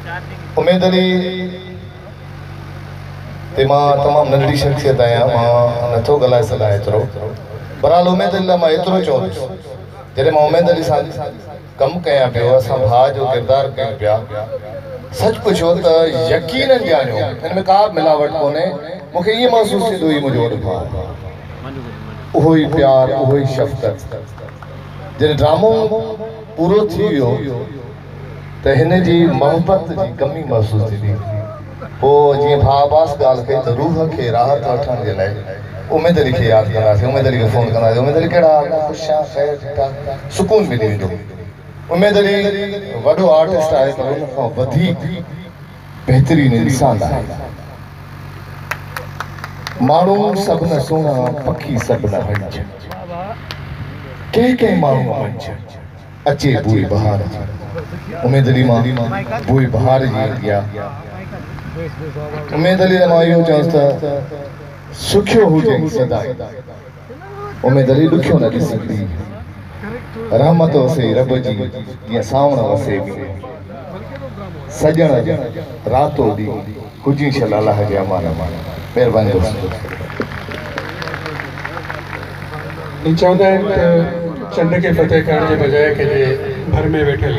उमेद अली ते मां तमामु नंढड़ी शख़्सियत आहियां, मां नथो ॻाल्हाए सघां एतिरो। बहरहाल उमेद अली लाइ मां एतिरो चवंदुसि, जॾहिं मां उमेद अली सां कमु कयां पियो, असां भाउ जो किरदारु कयूं पिया, सच पुछो त यकीनन ॼाणियो हिन में का मिलावट कोन्हे। मूंखे ईअं महसूसु थींदो हुई मुंहिंजो वॾो भाउ, उहो ई प्यारु, उहो ई शफ़क़त। जॾहिं ड्रामो पूरो थी वियो त हिन जी मोहबत जी कमी महसूसु थींदी। पोइ जीअं भाउ अब्बास ॻाल्हि कई त रूह खे राहत वठण जे लाइ उमेद अली खे यादि कंदासीं, उमेद अली खे फ़ोन कंदासीं, उमेद अली कहिड़ा हाल, ख़ुशि आहियां, ख़ैरु, ठीकु आहे, सुकून मिली वेंदो। उमेद अली वॾो आर्टिस्ट आहे पर उन खां वधीक बहितरीनु इंसान आहे। माण्हू सभु न सुहिणा, पखी सभु न हंज, कंहिं माण्हू मंझ अचे बूई बहार जी। उमेद अली मां बूई बहार जी ईंदी आहे। उमेद अली मां इहो चवांसि त सुखियो हुजे सदाई, उमेद अली ॾुखियो न ॾिसंदी, रहमत वसे रब जी जीअं सावण वसे सजण रातो ॾींहुं हुजी शल अलाह जे अमान। महिरबानी दोस्त। चवंदा आहिनि त चंड खे फतेह करण जे बजाय कंहिंजे घर में वेठल